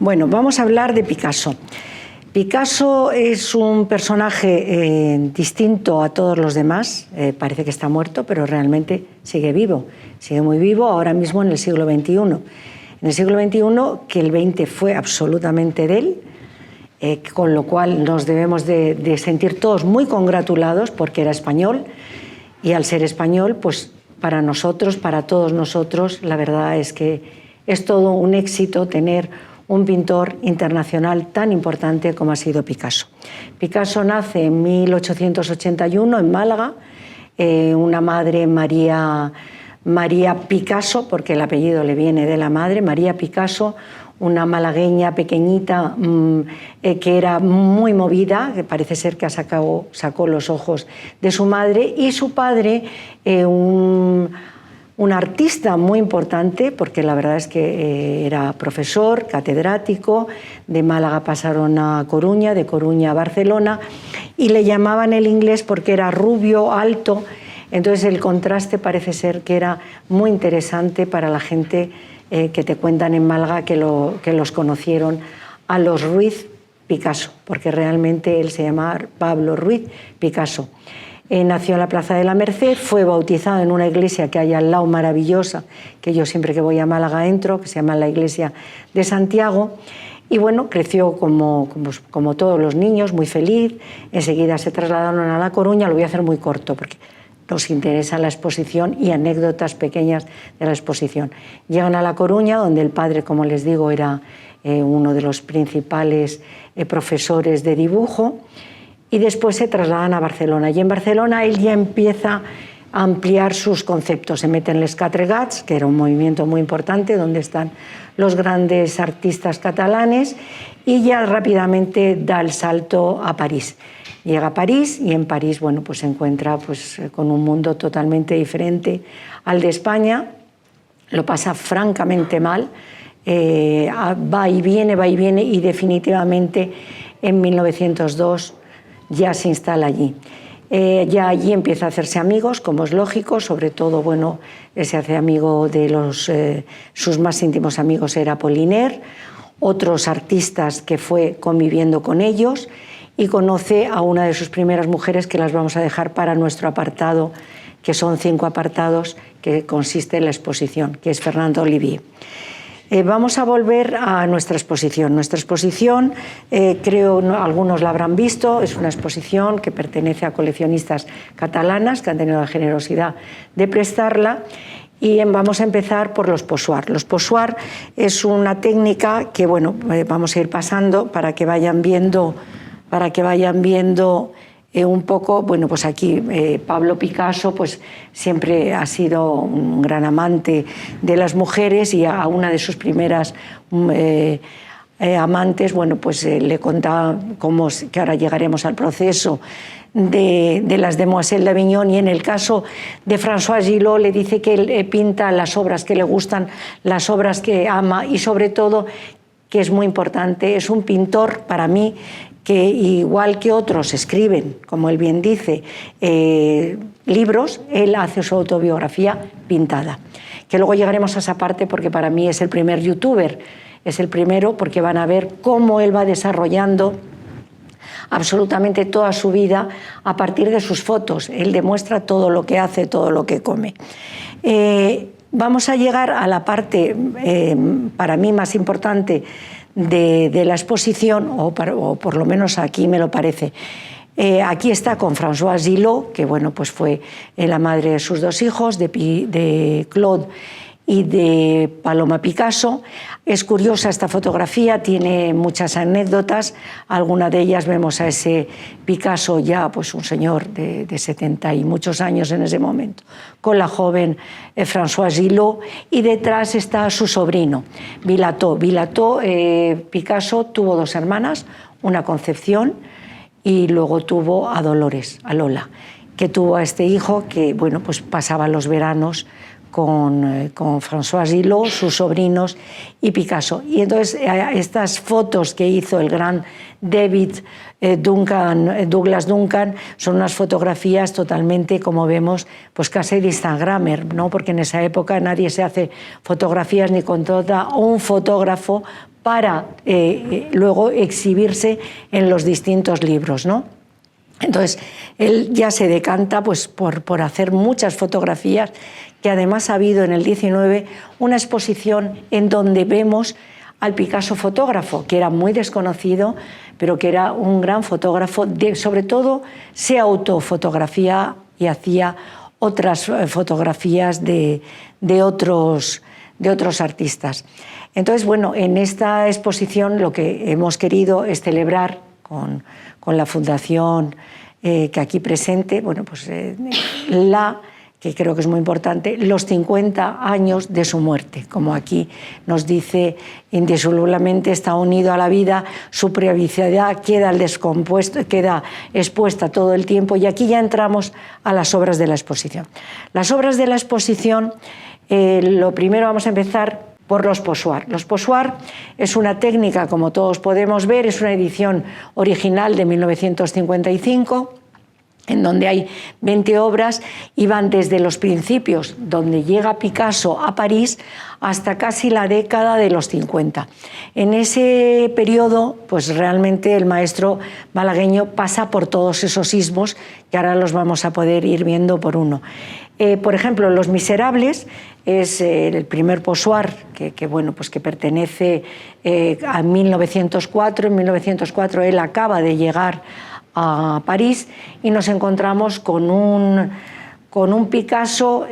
Bueno, vamos a hablar de Picasso. Picasso es un personaje distinto a todos los demás. Parece que está muerto, pero realmente sigue vivo. Sigue muy vivo ahora mismo en el siglo XXI. En el siglo XXI, que el XX fue absolutamente de él, con lo cual nos debemos de sentir todos muy congratulados porque era español, y al ser español, pues para nosotros, para todos nosotros, la verdad es que es todo un éxito tener un pintor internacional tan importante como ha sido Picasso. Picasso nace en 1881 en Málaga, una madre María Picasso, porque el apellido le viene de la madre, María Picasso, una malagueña pequeñita que era muy movida, que parece ser que sacó los ojos de su madre, y su padre, un artista muy importante, porque la verdad es que era profesor, catedrático. De Málaga pasaron a Coruña, de Coruña a Barcelona, y le llamaban el inglés porque era rubio, alto. Entonces el contraste parece ser que era muy interesante para la gente que te cuentan en Málaga que los conocieron a los Ruiz Picasso, porque realmente él se llamaba Pablo Ruiz Picasso. Nació en la Plaza de la Merced, fue bautizado en una iglesia que hay al lado maravillosa, que yo siempre que voy a Málaga entro, que se llama la Iglesia de Santiago, y bueno, creció como todos los niños, muy feliz. Enseguida se trasladaron a La Coruña. Lo voy a hacer muy corto porque nos interesa la exposición y anécdotas pequeñas de la exposición. Llegan a La Coruña, donde el padre, como les digo, era uno de los principales profesores de dibujo, y después se trasladan a Barcelona. Y en Barcelona él ya empieza a ampliar sus conceptos. Se mete en Les Quatre Gats, que era un movimiento muy importante, donde están los grandes artistas catalanes, y ya rápidamente da el salto a París. Llega a París, y en París, bueno, pues se encuentra con un mundo totalmente diferente al de España. Lo pasa francamente mal, va y viene, y definitivamente en 1902 ya se instala allí. Ya allí empieza a hacerse amigos, como es lógico, sobre todo, bueno, se hace amigo de sus más íntimos amigos era Apollinaire, otros artistas que fue conviviendo con ellos, y conoce a una de sus primeras mujeres, que las vamos a dejar para nuestro apartado, que son 5 apartados, que consiste en la exposición, que es Fernando Olivier. Vamos a volver a nuestra exposición. Nuestra exposición, creo algunos la habrán visto, es una exposición que pertenece a coleccionistas catalanas que han tenido la generosidad de prestarla, y vamos a empezar por los pochoirs. Los pochoirs es una técnica que, bueno, vamos a ir pasando para que vayan viendo un poco. Bueno, pues aquí Pablo Picasso pues siempre ha sido un gran amante de las mujeres, y a una de sus primeras amantes, bueno, pues le contaba que ahora llegaremos al proceso de las Demoiselles d'Avignon, y en el caso de François Gillot le dice que él pinta las obras que le gustan, las obras que ama, y sobre todo, que es muy importante, es un pintor para mí que, igual que otros escriben, como él bien dice, libros, él hace su autobiografía pintada. Que luego llegaremos a esa parte, porque para mí es el primer youtuber, es el primero, porque van a ver cómo él va desarrollando absolutamente toda su vida a partir de sus fotos. Él demuestra todo lo que hace, todo lo que come. Vamos a llegar a la parte, para mí, más importante de la exposición, o por lo menos aquí me lo parece. Aquí está con François Gillot, que bueno, pues fue la madre de sus 2 hijos, de Claude y de Paloma Picasso. Es curiosa esta fotografía, tiene muchas anécdotas. Alguna de ellas vemos a ese Picasso ya, pues un señor de 70 y muchos años en ese momento, con la joven François Gillot, y detrás está su sobrino, Vilatot. Picasso tuvo 2 hermanas, una Concepción, y luego tuvo a Dolores, a Lola, que tuvo a este hijo que, bueno, pues pasaba los veranos con François Gillot, sus sobrinos, y Picasso. Y entonces estas fotos que hizo el gran Douglas Duncan son unas fotografías totalmente, como vemos, pues casi de instagramer, ¿no? Porque en esa época nadie se hace fotografías ni contrata un fotógrafo para luego exhibirse en los distintos libros, ¿no? Entonces, él ya se decanta pues, por hacer muchas fotografías, que además ha habido en el 19 una exposición en donde vemos al Picasso fotógrafo, que era muy desconocido, pero que era un gran fotógrafo, sobre todo se autofotografía y hacía otras fotografías de otros artistas. Entonces, bueno, en esta exposición lo que hemos querido es celebrar con la fundación que aquí presente, bueno, pues que creo que es muy importante, los 50 años de su muerte. Como aquí nos dice, indisolublemente está unido a la vida, su privacidad queda expuesta todo el tiempo, y aquí ya entramos a las obras de la exposición. Las obras de la exposición, lo primero vamos a empezar por los pochoirs. Los pochoirs es una técnica, como todos podemos ver, es una edición original de 1955, en donde hay 20 obras y van desde los principios, donde llega Picasso a París, hasta casi la década de los 50. En ese periodo, pues realmente el maestro malagueño pasa por todos esos ismos, que ahora los vamos a poder ir viendo por uno. Por ejemplo, Los Miserables es el primer pochoir que pertenece a 1904. En 1904 él acaba de llegar a París y nos encontramos con un Picasso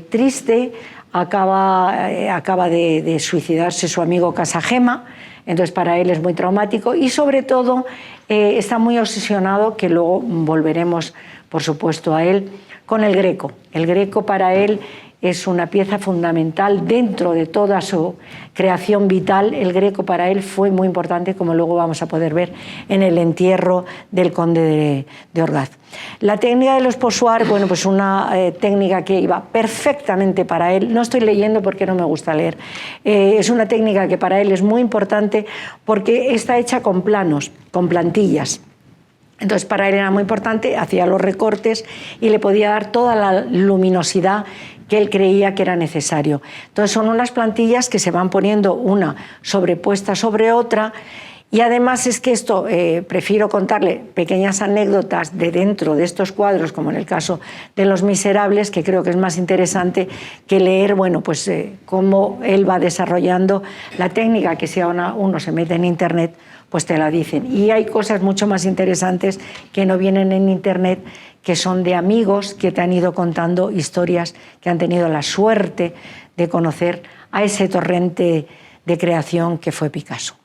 triste. Acaba de suicidarse su amigo Casagema, entonces para él es muy traumático, y sobre todo está muy obsesionado, que luego volveremos por supuesto a él, con el Greco. El Greco para él es una pieza fundamental dentro de toda su creación vital. El Greco para él fue muy importante, como luego vamos a poder ver en el entierro del conde de Orgaz. La técnica de los pochoirs, bueno, pues una técnica que iba perfectamente para él. No estoy leyendo porque no me gusta leer. Es una técnica que para él es muy importante porque está hecha con planos, con plantillas. Entonces para él era muy importante, hacía los recortes y le podía dar toda la luminosidad que él creía que era necesario. Entonces son unas plantillas que se van poniendo una sobrepuesta sobre otra, y además es que esto, prefiero contarle pequeñas anécdotas de dentro de estos cuadros, como en el caso de Los Miserables, que creo que es más interesante que leer, bueno, pues cómo él va desarrollando la técnica, que si uno se mete en internet, pues te la dicen. Y hay cosas mucho más interesantes que no vienen en internet, que son de amigos que te han ido contando historias, que han tenido la suerte de conocer a ese torrente de creación que fue Picasso.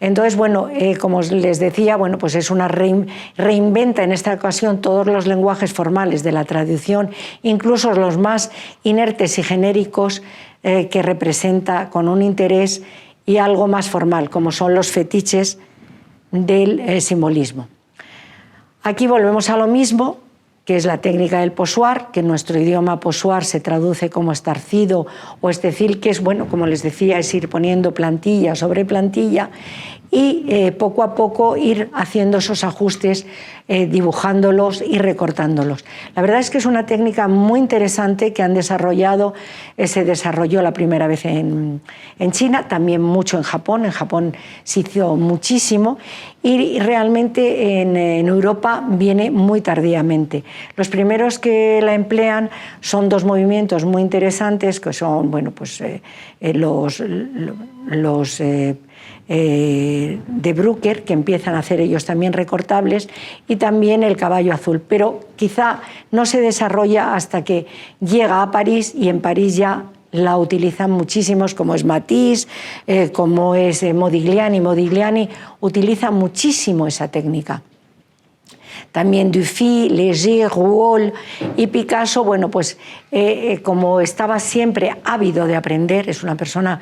Entonces, bueno, como les decía, bueno, pues es una reinventa en esta ocasión todos los lenguajes formales de la traducción, incluso los más inertes y genéricos, que representa con un interés y algo más formal, como son los fetiches del simbolismo. Aquí volvemos a lo mismo, que es la técnica del pochoir, que en nuestro idioma pochoir se traduce como estarcido o estecil, que es, bueno, como les decía, es ir poniendo plantilla sobre plantilla y poco a poco ir haciendo esos ajustes, dibujándolos y recortándolos. La verdad es que es una técnica muy interesante que han desarrollado, se desarrolló la primera vez en China, también mucho en Japón se hizo muchísimo, y realmente en Europa viene muy tardíamente. Los primeros que la emplean son dos movimientos muy interesantes, que son, bueno, pues los de Brücker, que empiezan a hacer ellos también recortables, y también el caballo azul, pero quizá no se desarrolla hasta que llega a París, y en París ya la utilizan muchísimos, como es Matisse, como es Modigliani. Modigliani utiliza muchísimo esa técnica. También Dufy, Léger, Rouault y Picasso, bueno, pues como estaba siempre ávido de aprender, es una persona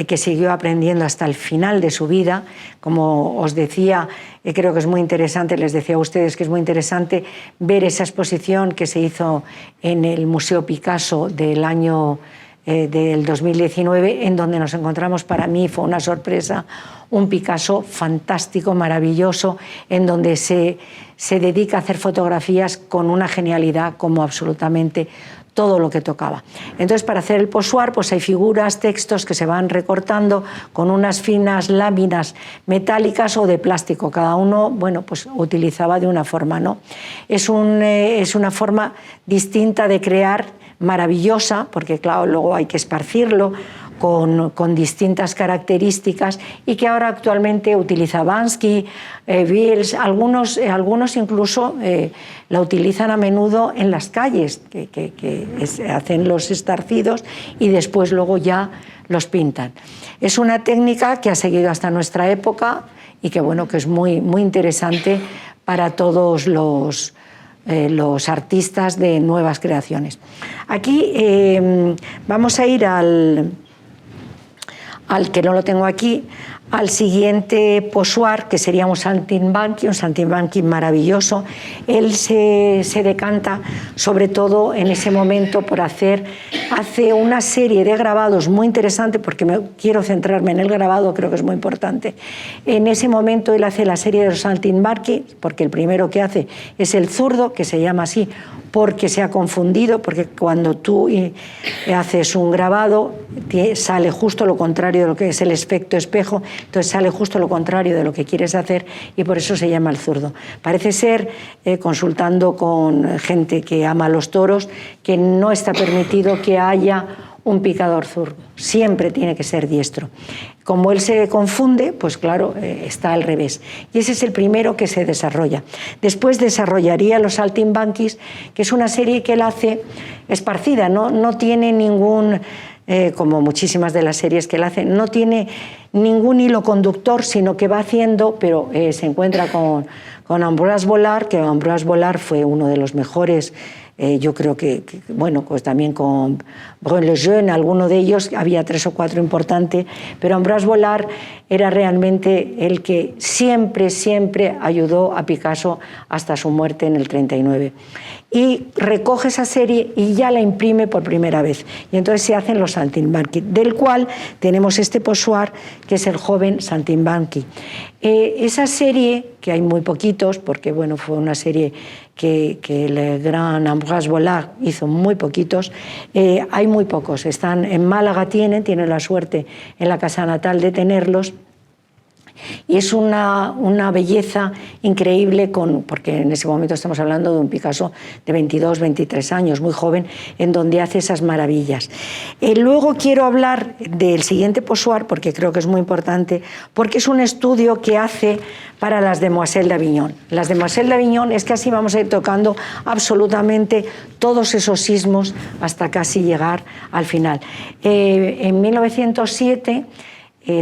que siguió aprendiendo hasta el final de su vida. Como os decía, creo que es muy interesante, les decía a ustedes que es muy interesante ver esa exposición que se hizo en el Museo Picasso del año del 2019, en donde nos encontramos, para mí fue una sorpresa, un Picasso fantástico, maravilloso, en donde se dedica a hacer fotografías con una genialidad como absolutamente todo lo que tocaba. Entonces, para hacer el pochoir, pues hay figuras, textos que se van recortando con unas finas láminas metálicas o de plástico. Cada uno, bueno, pues utilizaba de una forma, ¿no? Es una forma distinta de crear, maravillosa, porque claro, luego hay que esparcirlo con distintas características, y que ahora actualmente utiliza Bansky, Wiels, algunos incluso la utilizan a menudo en las calles, que hacen los estarcidos y después luego ya los pintan. Es una técnica que ha seguido hasta nuestra época y que, bueno, que es muy, muy interesante para todos los artistas de nuevas creaciones. Aquí vamos a ir al que no lo tengo aquí, al siguiente pochoir, que sería un saltimbanqui maravilloso. Él se decanta sobre todo en ese momento por hace una serie de grabados muy interesante, porque quiero centrarme en el grabado, creo que es muy importante. En ese momento él hace la serie de los saltimbanqui, porque el primero que hace es el zurdo, que se llama así porque se ha confundido, porque cuando tú haces un grabado sale justo lo contrario de lo que es el efecto espejo, entonces sale justo lo contrario de lo que quieres hacer, y por eso se llama el zurdo. Parece ser, consultando con gente que ama los toros, que no está permitido que haya un picador zurdo, siempre tiene que ser diestro. Como él se confunde, pues claro, está al revés. Y ese es el primero que se desarrolla. Después desarrollaría los saltimbanquis, que es una serie que él hace esparcida, no tiene ningún, como muchísimas de las series que él hace, no tiene ningún hilo conductor, sino que va haciendo, pero se encuentra con Ambroise Vollard, que Ambroise Vollard fue uno de los mejores. Yo creo que, bueno, pues también con Bruno Lejeune, alguno de ellos, había 3 o 4 importantes, pero Ambroise Vollard era realmente el que siempre ayudó a Picasso hasta su muerte en el 39. Y recoge esa serie y ya la imprime por primera vez. Y entonces se hacen los saltimbanqui, del cual tenemos este pochoir, que es el joven saltimbanqui. Esa serie, que hay muy poquitos, porque bueno, fue una serie que el gran Ambroise Vollard hizo muy poquitos, hay muy pocos. Están en Málaga, tienen la suerte en la casa natal de tenerlos. Y es una belleza increíble, porque en ese momento estamos hablando de un Picasso de 22, 23 años, muy joven, en donde hace esas maravillas. Luego quiero hablar del siguiente pochoir, porque creo que es muy importante, porque es un estudio que hace para las Demoiselles d'Avignon. Las Demoiselles d'Avignon es que así vamos a ir tocando absolutamente todos esos sismos hasta casi llegar al final. En 1907...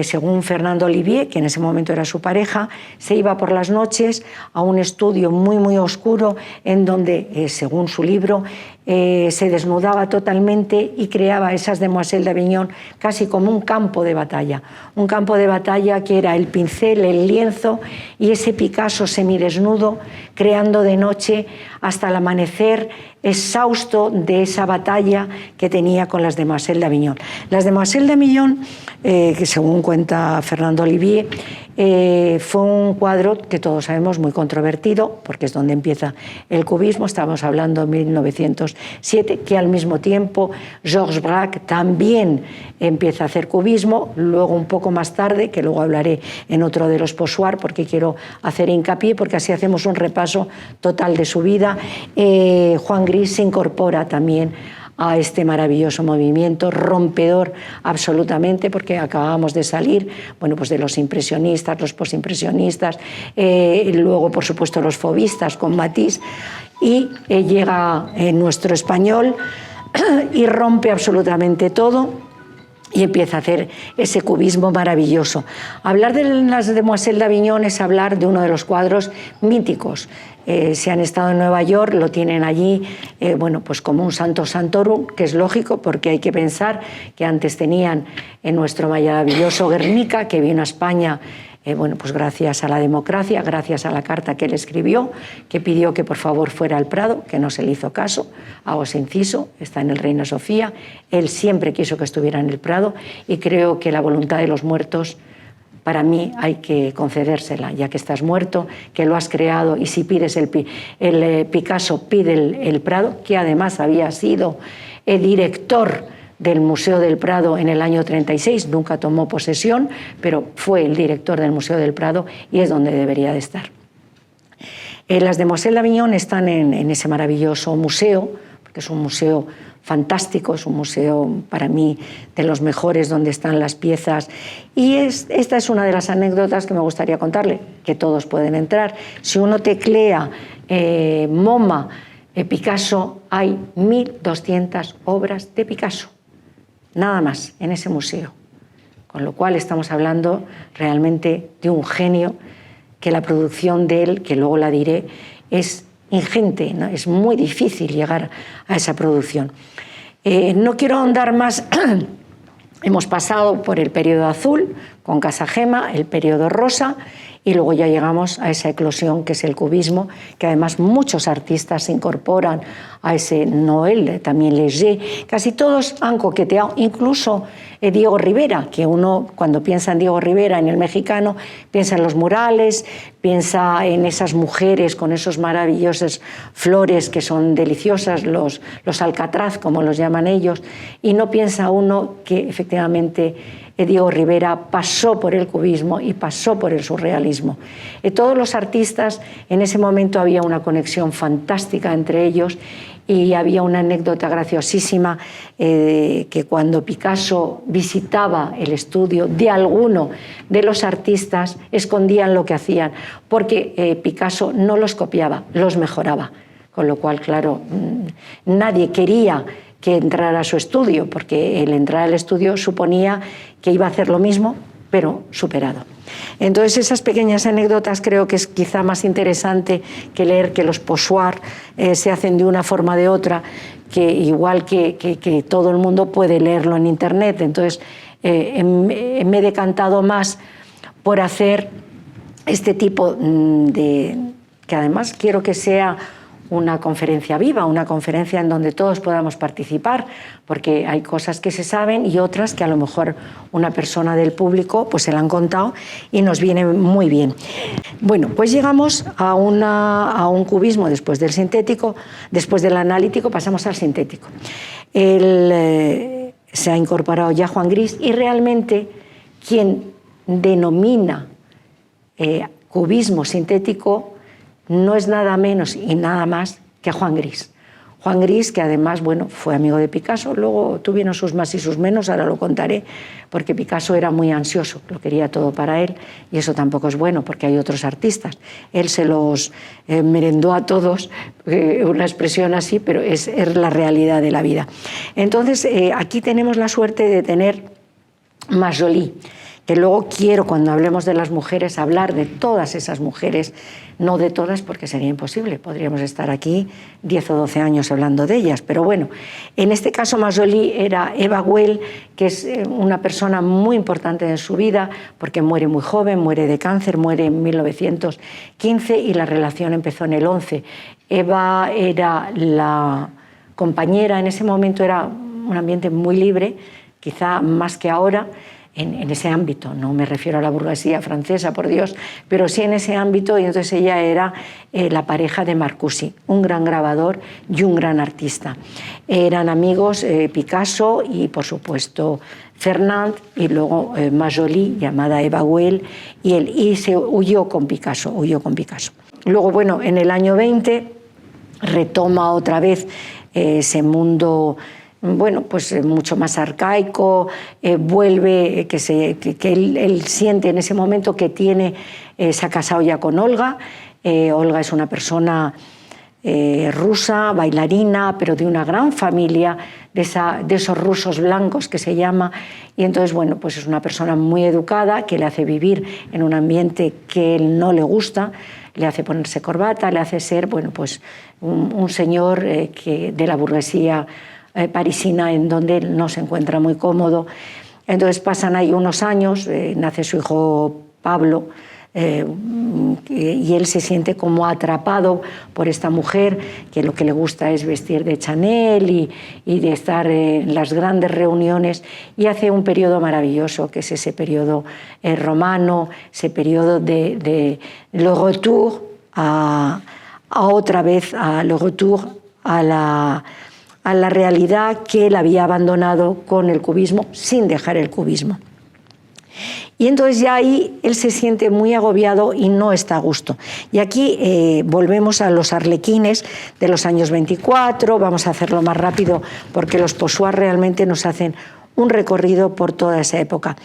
según Fernando Olivier, que en ese momento era su pareja, se iba por las noches a un estudio muy oscuro, en donde, según su libro, se desnudaba totalmente y creaba esas Demoiselles d'Avignon casi como un campo de batalla que era el pincel, el lienzo y ese Picasso semidesnudo, creando de noche hasta el amanecer, exhausto de esa batalla que tenía con las Demoiselles d'Avignon. Las Demoiselles d'Avignon, que según cuenta Fernando Olivier, fue un cuadro que todos sabemos muy controvertido, porque es donde empieza el cubismo. Estamos hablando de 1907, que al mismo tiempo Georges Braque también empieza a hacer cubismo. Luego, un poco más tarde, que luego hablaré en otro de los pochoirs, porque quiero hacer hincapié, porque así hacemos un repaso total de su vida. Juan Gris se incorpora también a este maravilloso movimiento, rompedor absolutamente, porque acabamos de salir, bueno, pues de los impresionistas, los postimpresionistas, luego, por supuesto, los fauvistas con Matisse, y llega nuestro español y rompe absolutamente todo. y empieza a hacer ese cubismo maravilloso. Hablar de las Demoiselles d'Avignon es hablar de uno de los cuadros míticos. Si han estado en Nueva York, lo tienen allí, bueno, pues como un santo santorum, que es lógico porque hay que pensar que antes tenían en nuestro maravilloso Guernica, que vino a España, bueno, pues gracias a la democracia, gracias a la carta que él escribió, que pidió que por favor fuera al Prado, que no se le hizo caso, hago ese inciso, está en el Reina Sofía, él siempre quiso que estuviera en el Prado y creo que la voluntad de los muertos, para mí hay que concedérsela, ya que estás muerto, que lo has creado, y si pides Picasso pide el Prado, que además había sido el director del Museo del Prado en el año 36, nunca tomó posesión, pero fue el director del Museo del Prado y es donde debería de estar. Las Demoiselles d'Avignon están en ese maravilloso museo, porque es un museo fantástico, es un museo para mí de los mejores donde están las piezas, y esta es una de las anécdotas que me gustaría contarle, que todos pueden entrar. Si uno teclea MoMA Picasso, hay 1.200 obras de Picasso, nada más, en ese museo, con lo cual estamos hablando realmente de un genio, que la producción de él, que luego la diré, es ingente, ¿no? Es muy difícil llegar a esa producción. No quiero ahondar más. Hemos pasado por el periodo azul con Casagema, el periodo rosa, y luego ya llegamos a esa eclosión que es el cubismo, que además muchos artistas se incorporan a ese Noël, también Léger, casi todos han coqueteado, incluso Diego Rivera, que uno cuando piensa en Diego Rivera, en el mexicano, piensa en los murales, piensa en esas mujeres con esos maravillosos flores que son deliciosas, los alcatraz, como los llaman ellos, y no piensa uno que efectivamente Diego Rivera pasó por el cubismo y pasó por el surrealismo. Todos los artistas, en ese momento había una conexión fantástica entre ellos, y había una anécdota graciosísima, que cuando Picasso visitaba el estudio de alguno de los artistas, escondían lo que hacían, porque Picasso no los copiaba, los mejoraba. Con lo cual, claro, nadie quería que entrara a su estudio, porque el entrar al estudio suponía que iba a hacer lo mismo, pero superado. Entonces, esas pequeñas anécdotas creo que es quizá más interesante que leer que los pochoirs se hacen de una forma o de otra, que igual que todo el mundo puede leerlo en internet. Entonces, me he decantado más por hacer este tipo de... que además quiero que sea una conferencia viva, una conferencia en donde todos podamos participar, porque hay cosas que se saben y otras que a lo mejor una persona del público pues se la han contado y nos viene muy bien. Bueno, pues llegamos a un cubismo después del sintético, después del analítico pasamos al sintético. Se ha incorporado ya Juan Gris, y realmente quien denomina cubismo sintético no es nada menos y nada más que Juan Gris. Juan Gris, que además, bueno, fue amigo de Picasso, luego tuvieron sus más y sus menos, ahora lo contaré, porque Picasso era muy ansioso, lo quería todo para él, y eso tampoco es bueno, porque hay otros artistas. Él se los merendó a todos, una expresión así, pero es la realidad de la vida. Entonces, aquí tenemos la suerte de tener Majoli, que luego quiero, cuando hablemos de las mujeres, hablar de todas esas mujeres, no de todas porque sería imposible, podríamos estar aquí 10 o 12 años hablando de ellas, pero bueno, en este caso Majoli era Eva Güell, que es una persona muy importante en su vida, porque muere muy joven, muere de cáncer, muere en 1915 y la relación empezó en el 11. Eva era la compañera, en ese momento era un ambiente muy libre, quizá más que ahora, en ese ámbito, no me refiero a la burguesía francesa, por Dios, pero sí en ese ámbito, y entonces ella era la pareja de Marcuse, un gran grabador y un gran artista. Eran amigos Picasso y, por supuesto, Fernand, y luego Majoli, llamada Eva Güell, y se huyó con Picasso. Luego, bueno, en el año 20 retoma otra vez ese mundo, bueno, pues mucho más arcaico, vuelve, que él siente en ese momento que se ha casado ya con Olga. Olga es una persona rusa, bailarina, pero de una gran familia, de esos rusos blancos que se llama, y entonces, bueno, pues es una persona muy educada que le hace vivir en un ambiente que él no le gusta, le hace ponerse corbata, le hace ser, bueno, pues un señor de la burguesía parisina, en donde él no se encuentra muy cómodo. Entonces pasan ahí unos años, nace su hijo Pablo, y él se siente como atrapado por esta mujer que lo que le gusta es vestir de Chanel y de estar en las grandes reuniones, y hace un periodo maravilloso que es ese periodo romano, ese periodo de le retour otra vez le retour a la realidad que él había abandonado con el cubismo sin dejar el cubismo. Y entonces ya ahí él se siente muy agobiado y no está a gusto. Y aquí volvemos a los arlequines de los años 24, vamos a hacerlo más rápido porque los Poussoir realmente nos hacen un recorrido por toda esa época.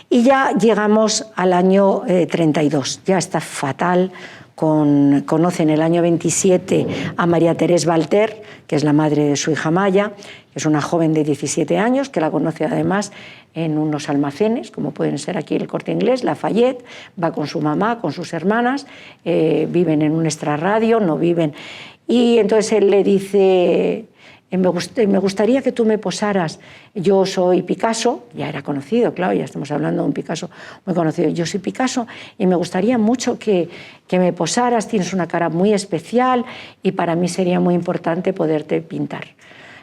Y ya llegamos al año 32, ya está fatal. Conoce en el año 27 a María Teresa Walter, que es la madre de su hija Maya, que es una joven de 17 años, que la conoce además en unos almacenes, como pueden ser aquí el Corte Inglés, Lafayette, va con su mamá, con sus hermanas, viven en un extrarradio, no viven. Y entonces él le dice: me gustaría que tú me posaras, yo soy Picasso, ya era conocido, claro, ya estamos hablando de un Picasso muy conocido, yo soy Picasso y me gustaría mucho que me posaras, tienes una cara muy especial y para mí sería muy importante poderte pintar.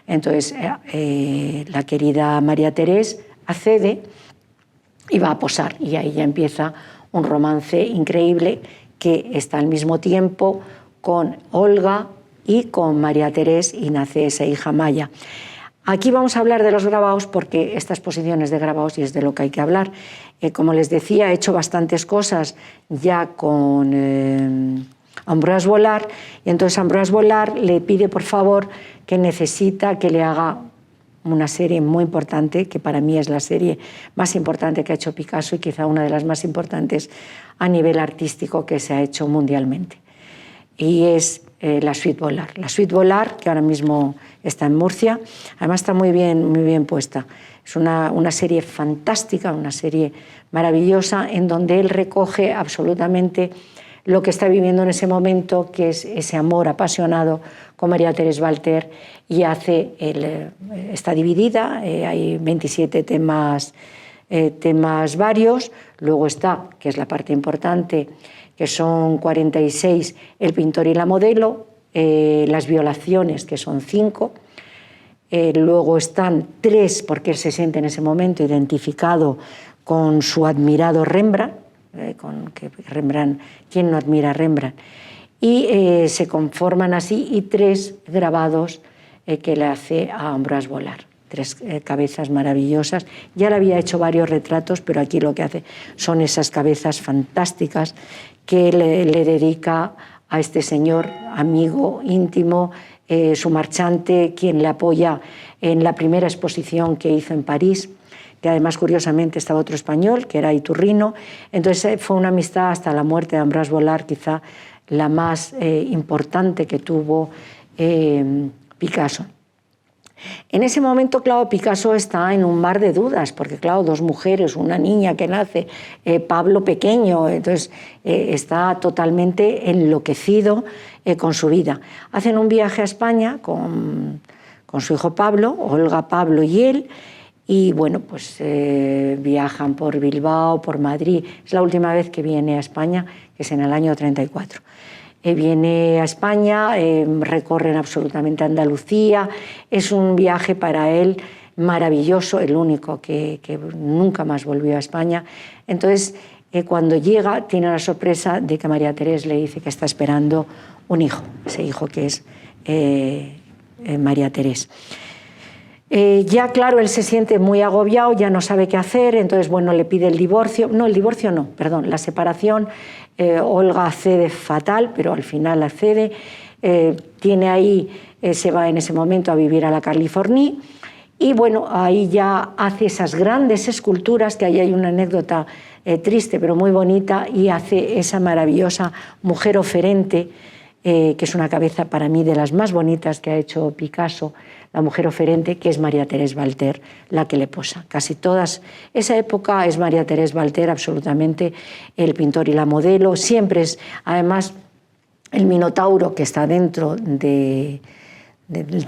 Entonces la querida María Teresa accede y va a posar, y ahí ya empieza un romance increíble que está al mismo tiempo con Olga y con María Teresa, y nace esa hija Maya. Aquí vamos a hablar de los grabados porque estas posiciones de grabados y es de lo que hay que hablar. Como les decía, he hecho bastantes cosas ya con Ambroise Vollard, y entonces Ambroise Vollard le pide por favor que necesita que le haga una serie muy importante, que para mí es la serie más importante que ha hecho Picasso y quizá una de las más importantes a nivel artístico que se ha hecho mundialmente. Y es la Suite Vollard. La Suite Vollard, que ahora mismo está en Murcia, además está muy bien puesta. Es una serie fantástica, una serie maravillosa, en donde él recoge absolutamente lo que está viviendo en ese momento, que es ese amor apasionado con María Teresa Walter, y está dividida, hay 27 temas varios, luego está, que es la parte importante, que son 46, el pintor y la modelo, las violaciones, que son 5, luego están 3, porque él se siente en ese momento identificado con su admirado Rembrandt, Rembrandt, ¿quién no admira a Rembrandt? Y se conforman así, y 3 grabados que le hace a Ambroise Vollard. 3 cabezas maravillosas. Ya le había hecho varios retratos, pero aquí lo que hace son esas cabezas fantásticas que le dedica a este señor, amigo íntimo, su marchante, quien le apoya en la primera exposición que hizo en París, que además curiosamente estaba otro español, que era Iturrino. Entonces fue una amistad hasta la muerte de Ambroise Vollard, quizá la más importante que tuvo Picasso. En ese momento, claro, Picasso está en un mar de dudas, porque claro, 2 mujeres, una niña que nace, Pablo pequeño, entonces está totalmente enloquecido con su vida. Hacen un viaje a España con su hijo Pablo, Olga, Pablo y él, y bueno, pues viajan por Bilbao, por Madrid. Es la última vez que viene a España, que es en el año 34. Viene a España, recorren absolutamente Andalucía, es un viaje para él maravilloso, el único que nunca más volvió a España. Entonces, cuando llega, tiene la sorpresa de que María Teresa le dice que está esperando un hijo, ese hijo que es María Teresa. Ya claro, él se siente muy agobiado, ya no sabe qué hacer, entonces bueno, le pide el divorcio, la separación. Olga accede fatal, pero al final accede, se va en ese momento a vivir a la Californie, y bueno, ahí ya hace esas grandes esculturas, que ahí hay una anécdota triste pero muy bonita, y hace esa maravillosa mujer oferente que es una cabeza para mí de las más bonitas que ha hecho Picasso, la mujer oferente, que es María Teresa Walter, la que le posa. Casi todas, esa época es María Teresa Walter absolutamente el pintor y la modelo. Siempre es, además, el Minotauro que está dentro de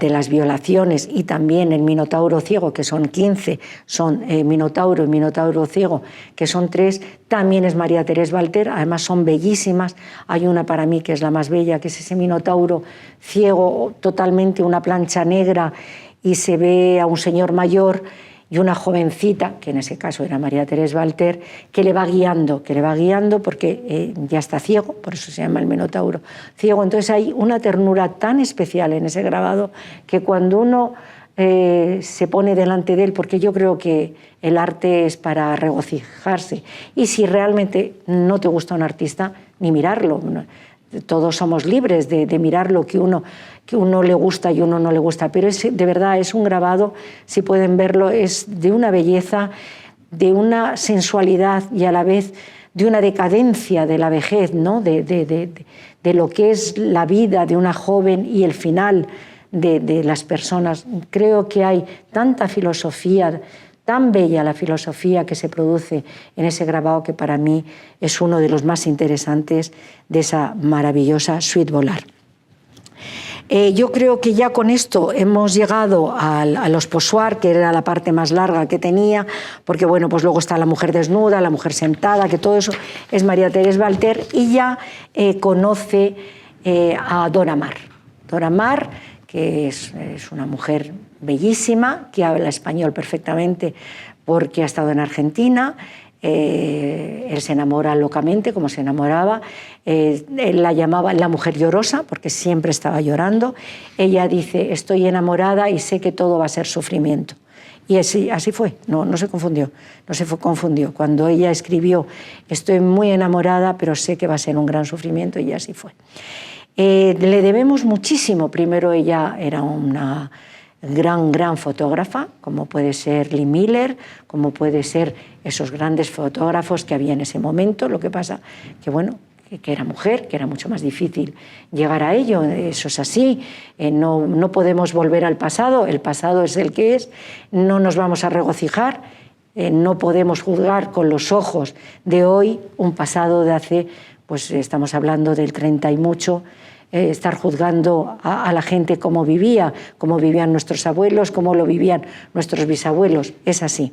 las violaciones, y también el Minotauro ciego, que son 15, son Minotauro y Minotauro ciego, que son 3, también es María Teresa Walter. Además son bellísimas. Hay una para mí que es la más bella, que es ese Minotauro ciego, totalmente una plancha negra, y se ve a un señor mayor y una jovencita, que en ese caso era María Teresa Walter, que le va guiando porque ya está ciego, por eso se llama el Minotauro ciego. Entonces hay una ternura tan especial en ese grabado que cuando uno se pone delante de él, porque yo creo que el arte es para regocijarse, y si realmente no te gusta un artista, ni mirarlo. Todos somos libres de mirar lo que uno le gusta y uno no le gusta, pero de verdad es un grabado, si pueden verlo, es de una belleza, de una sensualidad y a la vez de una decadencia de la vejez, ¿no? de lo que es la vida de una joven y el final de las personas. Creo que hay tanta filosofía, tan bella la filosofía que se produce en ese grabado, que para mí es uno de los más interesantes de esa maravillosa suite Volar. Yo creo que ya con esto hemos llegado a los pochoirs, que era la parte más larga que tenía, porque bueno, pues luego está la mujer desnuda, la mujer sentada, que todo eso es María Teresa Walter, y ya conoce a Dora Maar. Dora Maar, que es una mujer bellísima, que habla español perfectamente porque ha estado en Argentina. Él se enamora locamente, como se enamoraba. Él la llamaba la mujer llorosa porque siempre estaba llorando. Ella dice: estoy enamorada y sé que todo va a ser sufrimiento. Y así fue, no se confundió, Cuando ella escribió: estoy muy enamorada, pero sé que va a ser un gran sufrimiento, y así fue. Le debemos muchísimo. Primero, ella era una gran fotógrafa, como puede ser Lee Miller, como puede ser esos grandes fotógrafos que había en ese momento. Lo que pasa que, bueno, que era mujer, que era mucho más difícil llegar a ello. Eso es así. No podemos volver al pasado. El pasado es el que es. No nos vamos a regocijar. No podemos juzgar con los ojos de hoy un pasado de hace, pues estamos hablando del 30 y mucho. Estar juzgando a la gente cómo vivían nuestros abuelos, cómo lo vivían nuestros bisabuelos. Es así.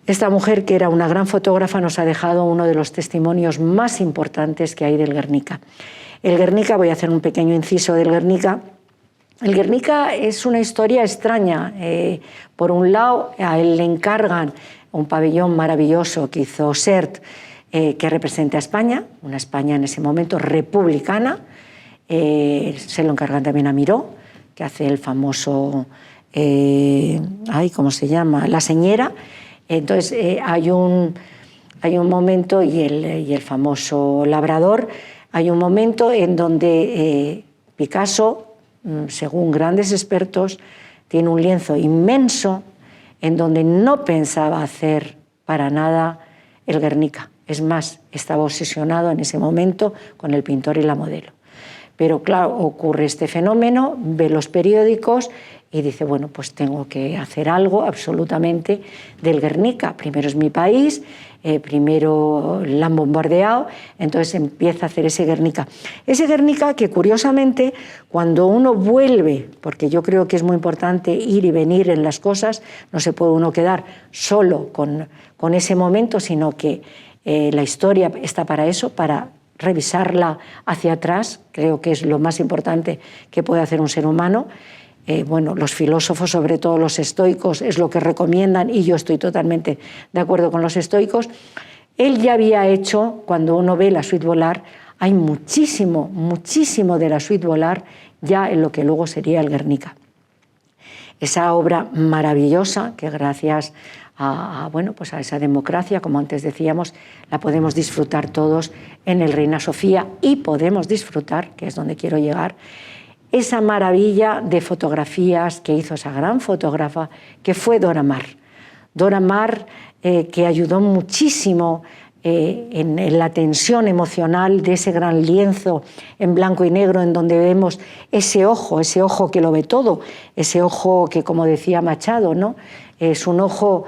Esta mujer, que era una gran fotógrafa, nos ha dejado uno de los testimonios más importantes que hay del Guernica. El Guernica, voy a hacer un pequeño inciso del Guernica. El Guernica es una historia extraña. Por un lado, a él le encargan un pabellón maravilloso que hizo Sert, que representa a España, una España en ese momento republicana. Se lo encargan también a Miró, que hace el famoso, ¿cómo se llama?, La Señera. Entonces hay un momento, y el famoso Labrador, hay un momento en donde Picasso, según grandes expertos, tiene un lienzo inmenso en donde no pensaba hacer para nada el Guernica. Es más, estaba obsesionado en ese momento con el pintor y la modelo. Pero claro, ocurre este fenómeno, ve los periódicos y dice: bueno, pues tengo que hacer algo absolutamente del Guernica. Primero es mi país, primero la han bombardeado, entonces empieza a hacer ese Guernica. Ese Guernica que, curiosamente, cuando uno vuelve, porque yo creo que es muy importante ir y venir en las cosas, no se puede uno quedar solo con ese momento, sino que la historia está para eso, para revisarla hacia atrás. Creo que es lo más importante que puede hacer un ser humano. Bueno, los filósofos, sobre todo los estoicos, es lo que recomiendan, y yo estoy totalmente de acuerdo con los estoicos. Él ya había hecho, cuando uno ve la suite Volar, hay muchísimo de la suite Volar ya en lo que luego sería el Guernica. Esa obra maravillosa que, gracias a esa democracia, como antes decíamos, la podemos disfrutar todos en el Reina Sofía, y podemos disfrutar, que es donde quiero llegar, esa maravilla de fotografías que hizo esa gran fotógrafa que fue Dora Maar. Dora Maar, que ayudó muchísimo en la tensión emocional de ese gran lienzo en blanco y negro en donde vemos ese ojo que lo ve todo, ese ojo que, como decía Machado, ¿no?, es un ojo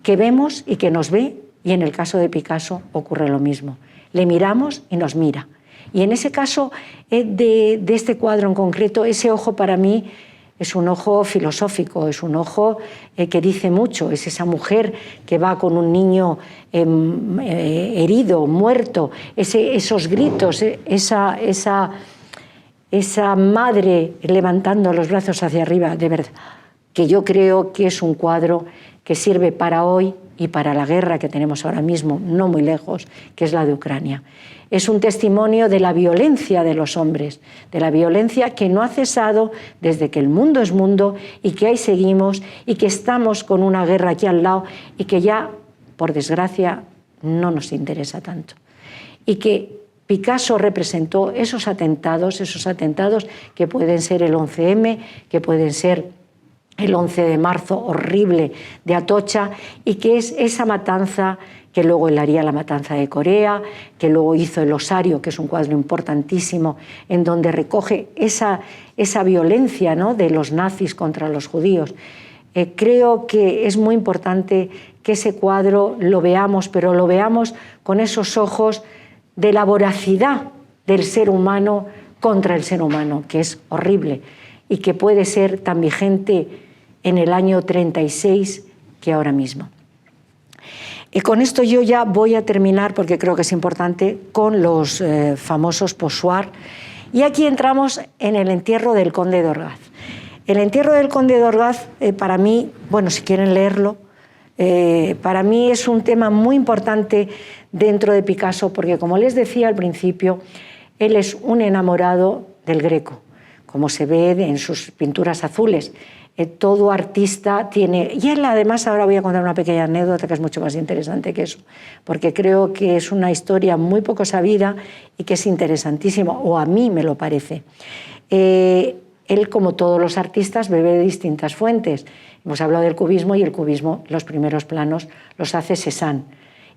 que vemos y que nos ve, y en el caso de Picasso ocurre lo mismo. Le miramos y nos mira. Y en ese caso de este cuadro en concreto, ese ojo para mí es un ojo filosófico, es un ojo que dice mucho, es esa mujer que va con un niño herido, muerto, esos gritos, esa madre levantando los brazos hacia arriba, de verdad, que yo creo que es un cuadro que sirve para hoy y para la guerra que tenemos ahora mismo, no muy lejos, que es la de Ucrania. Es un testimonio de la violencia de los hombres, de la violencia que no ha cesado desde que el mundo es mundo y que ahí seguimos y que estamos con una guerra aquí al lado y que ya, por desgracia, no nos interesa tanto. Y que Picasso representó esos atentados que pueden ser el 11M, que pueden ser el 11 de marzo horrible de Atocha, y que es esa matanza que luego él haría la matanza de Corea, que luego hizo el Osario, que es un cuadro importantísimo, en donde recoge esa violencia, ¿no?, de los nazis contra los judíos. Creo que es muy importante que ese cuadro lo veamos, pero lo veamos con esos ojos de la voracidad del ser humano contra el ser humano, que es horrible y que puede ser tan vigente en el año 36 que ahora mismo. Y con esto yo ya voy a terminar, porque creo que es importante, con los famosos pochoirs. Y aquí entramos en el entierro del conde de Orgaz. El entierro del conde de Orgaz, para mí, bueno, si quieren leerlo, para mí es un tema muy importante dentro de Picasso, porque como les decía al principio, él es un enamorado del Greco, como se ve en sus pinturas azules. Todo artista tiene... Y él además, ahora voy a contar una pequeña anécdota que es mucho más interesante que eso, porque creo que es una historia muy poco sabida y que es interesantísima, o a mí me lo parece. Él, como todos los artistas, bebe de distintas fuentes. Hemos hablado del cubismo, y el cubismo, los primeros planos los hace Cézanne.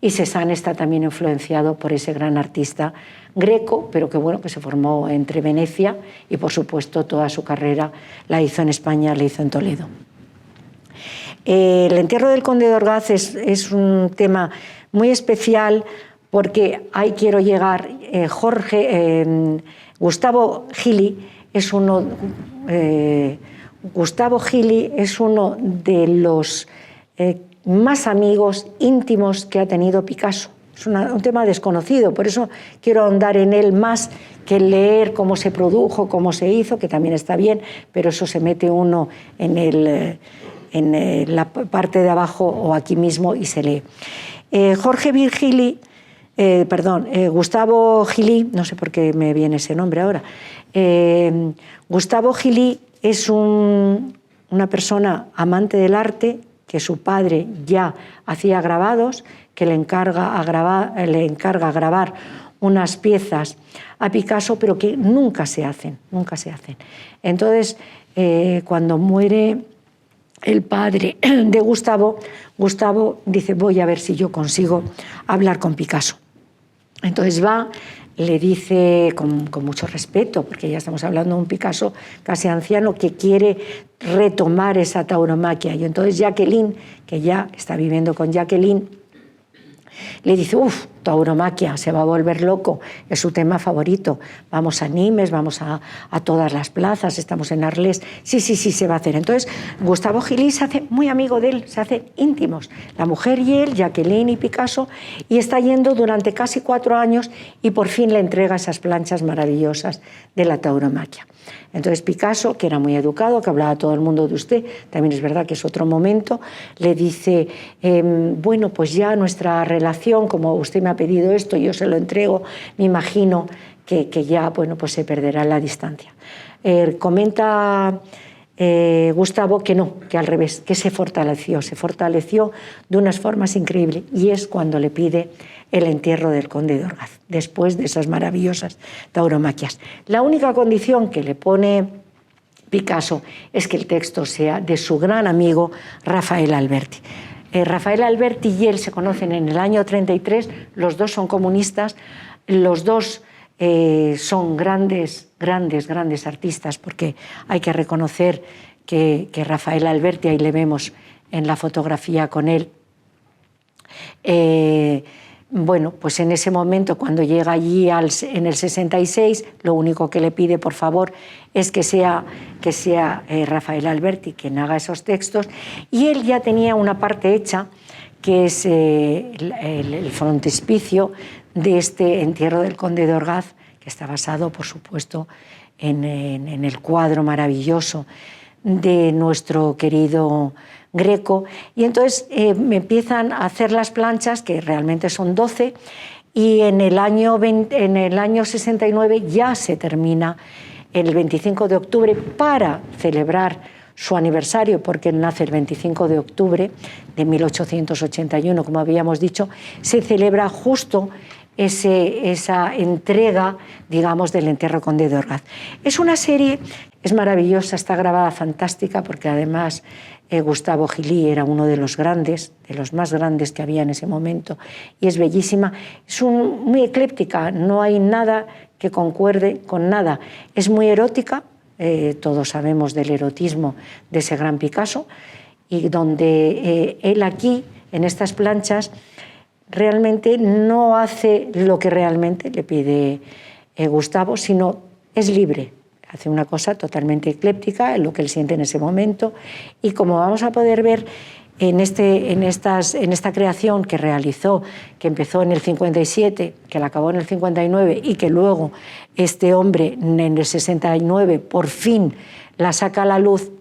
Y Cézanne está también influenciado por ese gran artista greco, pero que, bueno, que se formó entre Venecia y, por supuesto, toda su carrera la hizo en España, la hizo en Toledo. El entierro del conde de Orgaz es un tema muy especial, porque ahí quiero llegar. Gustavo Gili es uno de los más amigos íntimos que ha tenido Picasso. Es un tema desconocido, por eso quiero ahondar en él más que leer cómo se produjo, cómo se hizo, que también está bien, pero eso se mete uno en la parte de abajo o aquí mismo y se lee. Gustavo Gili, no sé por qué me viene ese nombre ahora. Gustavo Gili es una persona amante del arte, que su padre ya hacía grabados, que le encarga grabar unas piezas a Picasso, pero que nunca se hacen. Entonces, cuando muere el padre de Gustavo, Gustavo dice: voy a ver si yo consigo hablar con Picasso. Entonces va, le dice con mucho respeto, porque ya estamos hablando de un Picasso casi anciano que quiere retomar esa tauromaquia. Y entonces Jacqueline, que ya está viviendo con Jacqueline, le dice: tauromaquia, se va a volver loco, es su tema favorito, vamos a Nimes, vamos a todas las plazas, estamos en Arles, sí, se va a hacer. Entonces Gustavo Gili se hace muy amigo de él, se hacen íntimos, la mujer y él, Jacqueline y Picasso, y está yendo durante casi 4 años y por fin le entrega esas planchas maravillosas de la tauromaquia. Entonces Picasso, que era muy educado, que hablaba a todo el mundo de usted, también es verdad que es otro momento, le dice: bueno, pues ya nuestra relación, como usted me ha pedido esto, yo se lo entrego, me imagino que ya, bueno, pues se perderá la distancia. Comenta Gustavo que no, que al revés, que se fortaleció de unas formas increíbles, y es cuando le pide el entierro del conde de Orgaz, después de esas maravillosas tauromaquias. La única condición que le pone Picasso es que el texto sea de su gran amigo Rafael Alberti. Rafael Alberti y él se conocen en el año 33, los dos son comunistas, los dos son grandes artistas, porque hay que reconocer que Rafael Alberti, ahí le vemos en la fotografía con él, bueno, pues en ese momento, cuando llega allí en el 66, lo único que le pide, por favor, es que sea Rafael Alberti quien haga esos textos, y él ya tenía una parte hecha, que es el frontispicio de este entierro del conde de Orgaz, que está basado, por supuesto, en el cuadro maravilloso de nuestro querido Greco, y entonces me empiezan a hacer las planchas, que realmente son 12, y en el año 69 ya se termina, el 25 de octubre, para celebrar su aniversario, porque él nace el 25 de octubre de 1881, como habíamos dicho, se celebra justo esa entrega, digamos, del entierro conde de Orgaz. Es una serie, es maravillosa, está grabada fantástica, porque además Gustavo Gili era uno de los grandes, de los más grandes que había en ese momento, y es bellísima. Es muy ecléptica, no hay nada que concuerde con nada. Es muy erótica, todos sabemos del erotismo de ese gran Picasso, y donde él aquí, en estas planchas, realmente no hace lo que realmente le pide Gustavo, sino es libre. Hace una cosa totalmente ecléptica, en lo que él siente en ese momento, y como vamos a poder ver en esta creación que realizó, que empezó en el 57, que la acabó en el 59, y que luego este hombre en el 69 por fin la saca a la luz.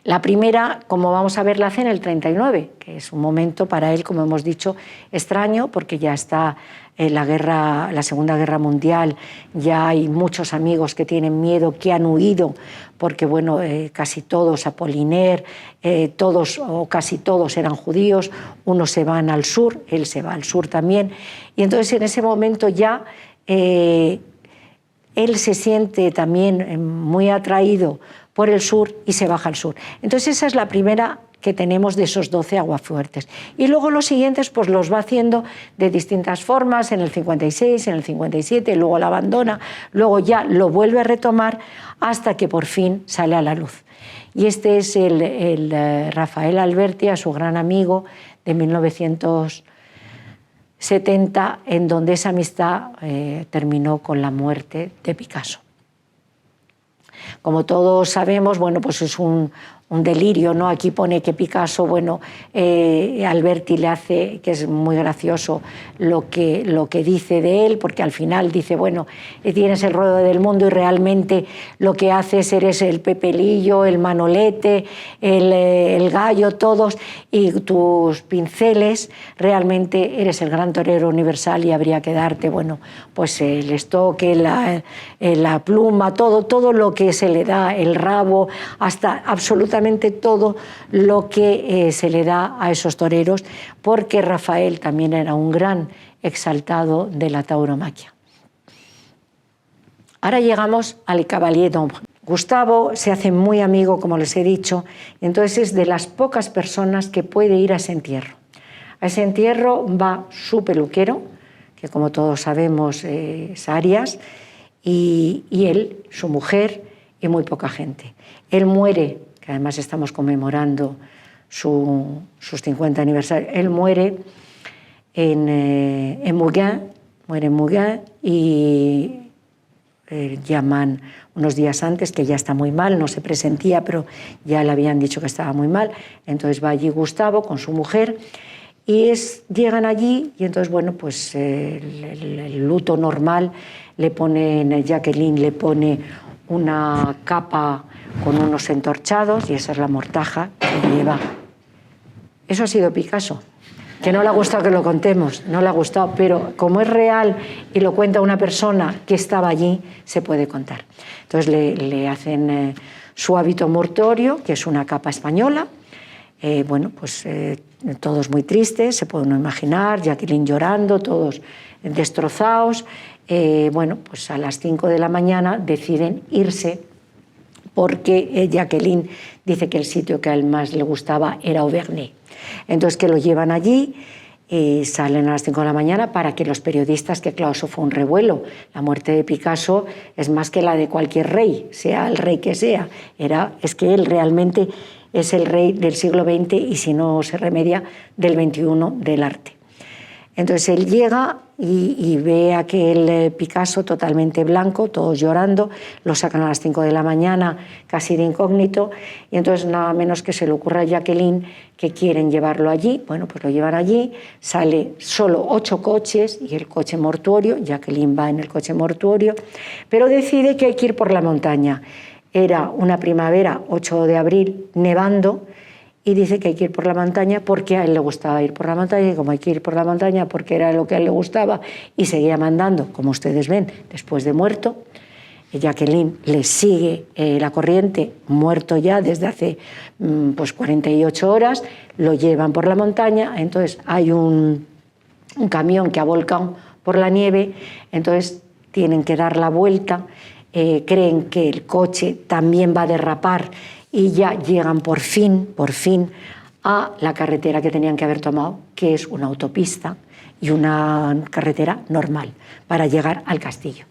La primera, como vamos a ver, la hace en el 39, que es un momento para él, como hemos dicho, extraño, porque ya está la Segunda Guerra Mundial, ya hay muchos amigos que tienen miedo, que han huido, porque bueno, casi todos, Apollinaire, todos o casi todos eran judíos, unos se van al sur, él se va al sur también, y entonces en ese momento ya él se siente también muy atraído por el sur y se baja al sur. Entonces esa es la primera que tenemos de esos 12 aguafuertes. Y luego los siguientes pues los va haciendo de distintas formas, en el 56, en el 57, luego la abandona, luego ya lo vuelve a retomar hasta que por fin sale a la luz. Y este es el Rafael Alberti, a su gran amigo de 1970, en donde esa amistad terminó con la muerte de Picasso. Como todos sabemos, bueno, pues es un delirio, ¿no? Aquí pone que Picasso, bueno, Alberti le hace, que es muy gracioso lo que dice de él, porque al final dice, bueno, tienes el rollo del mundo y realmente lo que haces eres el Pepelillo, el Manolete, el Gallo, todos, y tus pinceles, realmente eres el gran torero universal y habría que darte, bueno, pues el estoque, la pluma, todo lo que se le da, el rabo, hasta absolutamente todo lo que se le da a esos toreros, porque Rafael también era un gran exaltado de la tauromaquia. Ahora llegamos al Cavalier d'Ombre. Gustavo se hace muy amigo, como les he dicho, y entonces es de las pocas personas que puede ir a ese entierro. A ese entierro va su peluquero, que como todos sabemos es Arias, y él, su mujer y muy poca gente. Él muere, que además estamos conmemorando sus 50 aniversarios, él muere en Mougins, y llaman unos días antes que ya está muy mal, no se presentía, pero ya le habían dicho que estaba muy mal, entonces va allí Gustavo con su mujer, y llegan allí, y entonces, bueno, pues el luto normal, Jacqueline le pone una capa con unos entorchados, y esa es la mortaja que lleva. Eso ha sido Picasso, que no le ha gustado que lo contemos, no le ha gustado, pero como es real y lo cuenta una persona que estaba allí, se puede contar. Entonces le hacen su hábito mortuorio, que es una capa española, bueno, pues todos muy tristes, se puede uno imaginar, Jacqueline llorando, todos destrozados. Bueno, pues a las 5 de la mañana deciden irse porque Jacqueline dice que el sitio que a él más le gustaba era Auvernay. Entonces que lo llevan allí, salen a las 5 de la mañana para que los periodistas, que claro, eso fue un revuelo, la muerte de Picasso es más que la de cualquier rey, sea el rey que sea, es que él realmente es el rey del siglo XX y si no se remedia del XXI del arte. Entonces él llega y ve a aquel Picasso totalmente blanco, todos llorando, lo sacan a las 5 de la mañana casi de incógnito y entonces nada menos que se le ocurra a Jacqueline que quieren llevarlo allí. Bueno, pues lo llevan allí, sale solo 8 coches y el coche mortuorio, Jacqueline va en el coche mortuorio, pero decide que hay que ir por la montaña. Era una primavera, 8 de abril, nevando, y dice que hay que ir por la montaña porque a él le gustaba ir por la montaña, y como hay que ir por la montaña porque era lo que a él le gustaba, y seguía mandando, como ustedes ven, después de muerto. Jacqueline le sigue la corriente, muerto ya desde hace pues 48 horas, lo llevan por la montaña, entonces hay un camión que ha volcado por la nieve, entonces tienen que dar la vuelta, creen que el coche también va a derrapar y ya llegan por fin a la carretera que tenían que haber tomado, que es una autopista y una carretera normal para llegar al castillo.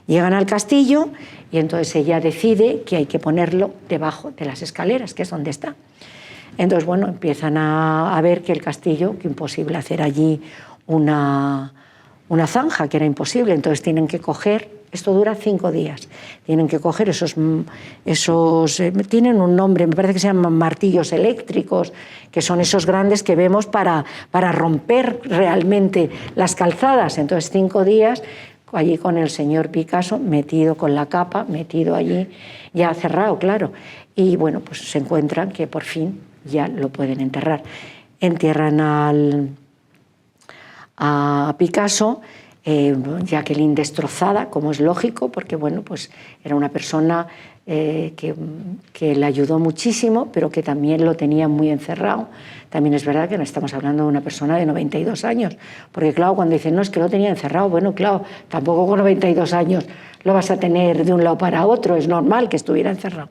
Llegan al castillo y entonces ella decide que hay que ponerlo debajo de las escaleras, que es donde está. Entonces, bueno, empiezan a ver que el castillo, que imposible hacer allí una zanja, que era imposible, entonces tienen que coger. Esto dura 5 días. Tienen que coger tienen un nombre, me parece que se llaman martillos eléctricos, que son esos grandes que vemos para romper realmente las calzadas. Entonces 5 días allí con el señor Picasso metido con la capa, metido allí, ya cerrado, claro. Y bueno, pues se encuentran que por fin ya lo pueden enterrar. Entierran a Picasso. Jacqueline destrozada, como es lógico, porque bueno, pues era una persona que le ayudó muchísimo, pero que también lo tenía muy encerrado. También es verdad que no estamos hablando de una persona de 92 años, porque claro, cuando dicen, no, es que lo tenía encerrado, bueno, claro, tampoco con 92 años lo vas a tener de un lado para otro, es normal que estuviera encerrado.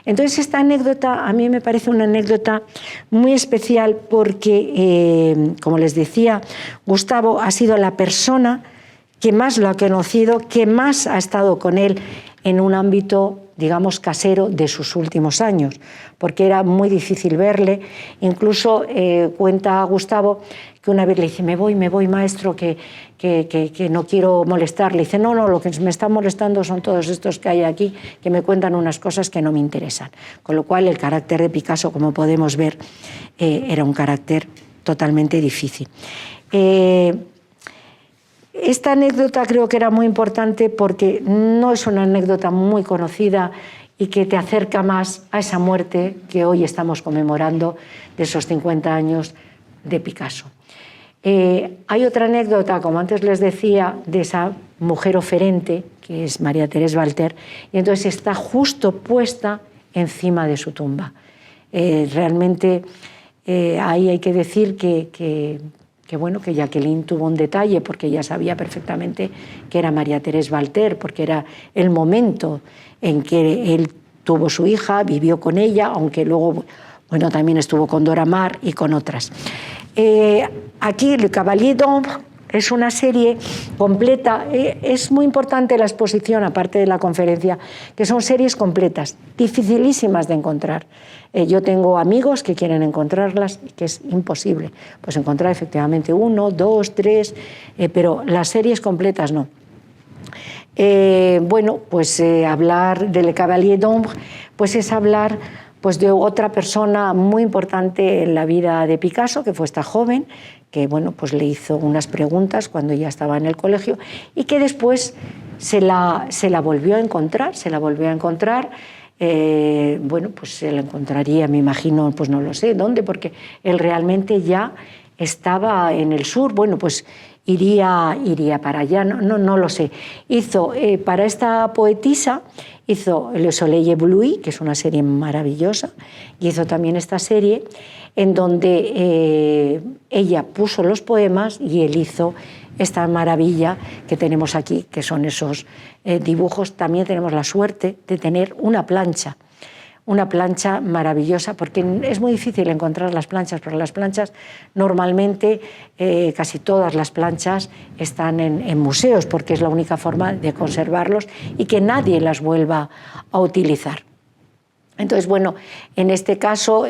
Entonces esta anécdota a mí me parece una anécdota muy especial porque, como les decía, Gustavo ha sido la persona que más lo ha conocido, que más ha estado con él en un ámbito, digamos, casero de sus últimos años, porque era muy difícil verle. Incluso cuenta Gustavo que una vez le dice, me voy maestro, que no quiero molestarle. Dice, no, lo que me está molestando son todos estos que hay aquí, que me cuentan unas cosas que no me interesan. Con lo cual el carácter de Picasso, como podemos ver, era un carácter totalmente difícil. Esta anécdota creo que era muy importante porque no es una anécdota muy conocida y que te acerca más a esa muerte que hoy estamos conmemorando de esos 50 años de Picasso. Hay otra anécdota, como antes les decía, de esa mujer oferente, que es María Teresa Walter, y entonces está justo puesta encima de su tumba. Realmente ahí hay que decir que Jacqueline tuvo un detalle porque ella sabía perfectamente que era María Teresa Walter, porque era el momento en que él tuvo su hija, vivió con ella, aunque luego también estuvo con Dora Maar y con otras. Aquí Le Cavalier d'Ombre es una serie completa. Es muy importante la exposición, aparte de la conferencia, que son series completas, dificilísimas de encontrar. Yo tengo amigos que quieren encontrarlas y que es imposible pues encontrar efectivamente 1, 2, 3, pero las series completas no. Hablar de Le Cavalier d'Ombre pues es hablar pues de otra persona muy importante en la vida de Picasso, que fue esta joven, que pues le hizo unas preguntas cuando ya estaba en el colegio y que después se la volvió a encontrar, se la encontraría, me imagino, pues no lo sé dónde, porque él realmente ya estaba en el sur, bueno, pues iría para allá, no lo sé. Hizo, para esta poetisa, hizo Le Soleil Ébloui, que es una serie maravillosa, y hizo también esta serie en donde ella puso los poemas y él hizo esta maravilla que tenemos aquí, que son esos dibujos. También tenemos la suerte de tener una plancha maravillosa, porque es muy difícil encontrar las planchas, porque las planchas normalmente, casi todas las planchas están en museos, porque es la única forma de conservarlos y que nadie las vuelva a utilizar. Entonces, bueno, en este caso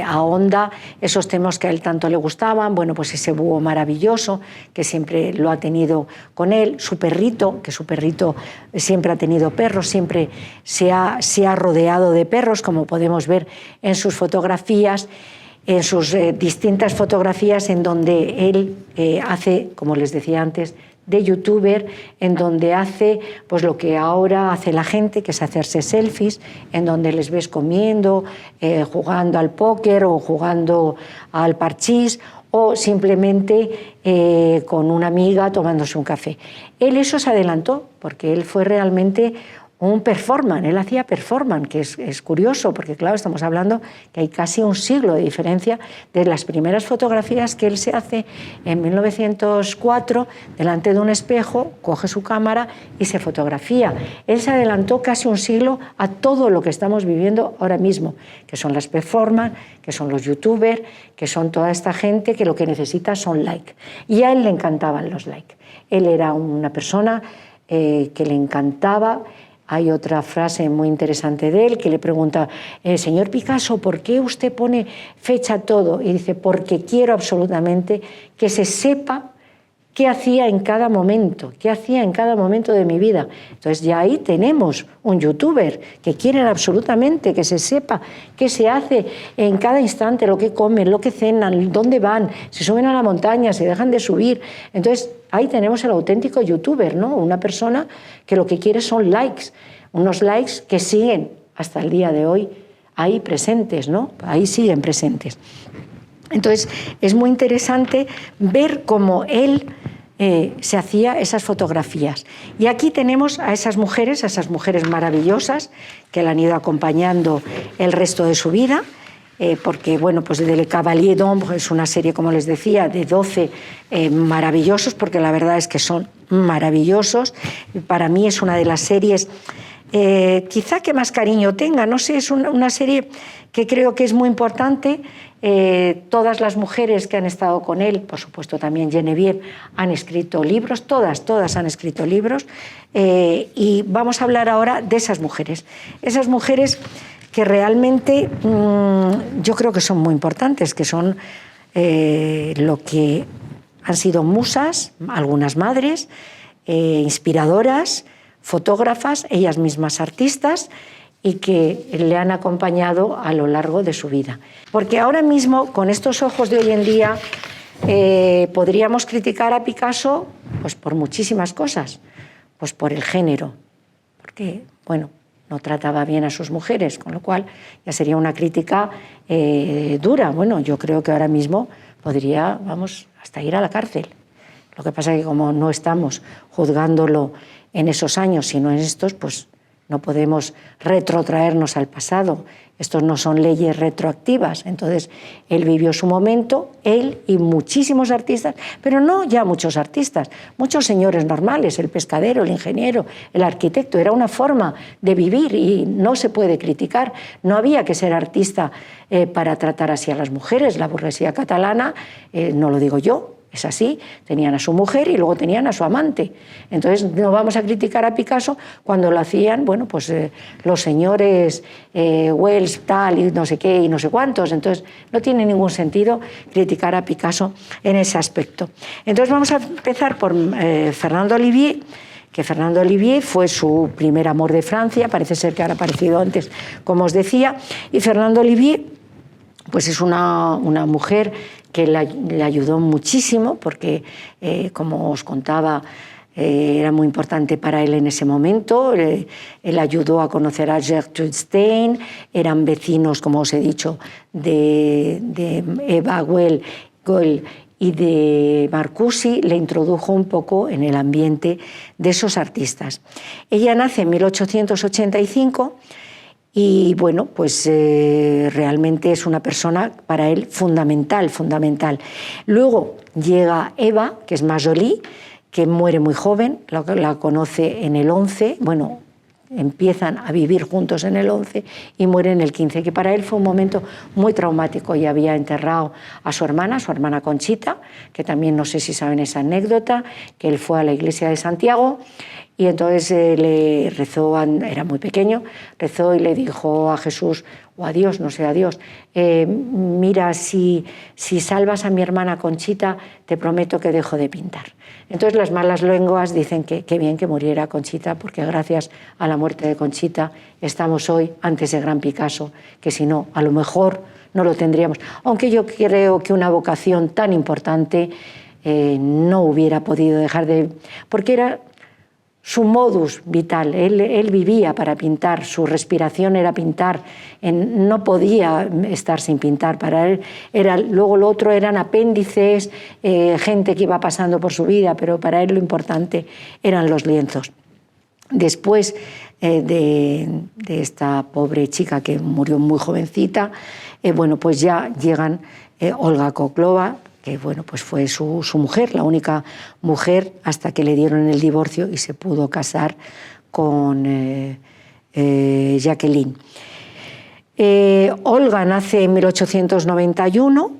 ahonda esos temas que a él tanto le gustaban, bueno, pues ese búho maravilloso que siempre lo ha tenido con él, su perrito, que su perrito siempre ha tenido perros, siempre se ha rodeado de perros, como podemos ver en sus fotografías, en sus distintas fotografías en donde él hace, como les decía antes, de youtuber, en donde hace pues lo que ahora hace la gente, que es hacerse selfies, en donde les ves comiendo, jugando al póker o jugando al parchís o simplemente con una amiga tomándose un café. Él eso se adelantó, porque él fue realmente un performance, él hacía performance, que es curioso, porque claro, estamos hablando que hay casi un siglo de diferencia de las primeras fotografías que él se hace en 1904, delante de un espejo, coge su cámara y se fotografía. Él se adelantó casi un siglo a todo lo que estamos viviendo ahora mismo, que son las performance, que son los youtubers, que son toda esta gente que lo que necesita son likes. Y a él le encantaban los likes. Él era una persona que le encantaba. Hay otra frase muy interesante de él que le pregunta, señor Picasso, ¿por qué usted pone fecha a todo? Y dice, porque quiero absolutamente que se sepa qué hacía en cada momento, de mi vida. Entonces ya ahí tenemos un youtuber que quieren absolutamente que se sepa qué se hace en cada instante, lo que comen, lo que cenan, dónde van, si suben a la montaña, si dejan de subir. Entonces ahí tenemos el auténtico youtuber, ¿no? Una persona que lo que quiere son likes, unos likes que siguen hasta el día de hoy ahí presentes, ¿no? Ahí siguen presentes. Entonces es muy interesante ver cómo él se hacía esas fotografías. Y aquí tenemos a esas mujeres maravillosas que le han ido acompañando el resto de su vida, porque bueno, pues Le Cavalier d'Ombre es una serie, como les decía, de 12 maravillosos, porque la verdad es que son maravillosos. Para mí es una de las series quizá que más cariño tenga, no sé, es una serie que creo que es muy importante. Todas las mujeres que han estado con él, por supuesto también Geneviève, han escrito libros, todas han escrito libros, y vamos a hablar ahora de esas mujeres que realmente yo creo que son muy importantes, que son lo que han sido musas, algunas madres, inspiradoras, fotógrafas, ellas mismas artistas, y que le han acompañado a lo largo de su vida. Porque ahora mismo, con estos ojos de hoy en día, podríamos criticar a Picasso pues, por muchísimas cosas, pues por el género, porque, bueno, no trataba bien a sus mujeres, con lo cual ya sería una crítica dura. Bueno, yo creo que ahora mismo podría, vamos, hasta ir a la cárcel. Lo que pasa es que como no estamos juzgándolo en esos años, sino en estos, pues no podemos retrotraernos al pasado. Estos no son leyes retroactivas. Entonces, él vivió su momento, él y muchísimos artistas, pero no ya muchos artistas, muchos señores normales, el pescadero, el ingeniero, el arquitecto. Era una forma de vivir y no se puede criticar. No había que ser artista para tratar así a las mujeres. La burguesía catalana, no lo digo yo, es así, tenían a su mujer y luego tenían a su amante. Entonces no vamos a criticar a Picasso cuando lo hacían, bueno, pues los señores Wells, tal, y no sé qué, y no sé cuántos. Entonces no tiene ningún sentido criticar a Picasso en ese aspecto. Entonces vamos a empezar por Fernando Olivier, que Fernando Olivier fue su primer amor de Francia, parece ser que ahora ha aparecido antes, como os decía, y Fernando Olivier pues es una mujer que le ayudó muchísimo porque, como os contaba, era muy importante para él en ese momento. Él ayudó a conocer a Gertrude Stein, eran vecinos, como os he dicho, de Eva Well Goel y de Marcuse le introdujo un poco en el ambiente de esos artistas. Ella nace en 1885 y bueno, pues realmente es una persona para él fundamental. Luego llega Eva, que es Majoli, que muere muy joven, la conoce en el 11, bueno, empiezan a vivir juntos en el 11 y muere en el 15, que para él fue un momento muy traumático. Ya había enterrado a su hermana Conchita, que también no sé si saben esa anécdota, que él fue a la iglesia de Santiago y entonces le rezó, era muy pequeño, rezó y le dijo a Jesús, o a Dios, no sé, a Dios, mira, si salvas a mi hermana Conchita, te prometo que dejo de pintar. Entonces las malas lenguas dicen que bien que muriera Conchita, porque gracias a la muerte de Conchita estamos hoy ante ese gran Picasso, que si no, a lo mejor no lo tendríamos. Aunque yo creo que una vocación tan importante no hubiera podido dejar de... porque era su modus vital, él vivía para pintar, su respiración era pintar, no podía estar sin pintar, para él luego lo otro eran apéndices, gente que iba pasando por su vida, pero para él lo importante eran los lienzos. Después de esta pobre chica que murió muy jovencita, bueno, pues ya llegan Olga Koklova, que bueno, pues fue su mujer, la única mujer hasta que le dieron el divorcio y se pudo casar con Jacqueline. Olga nace en 1891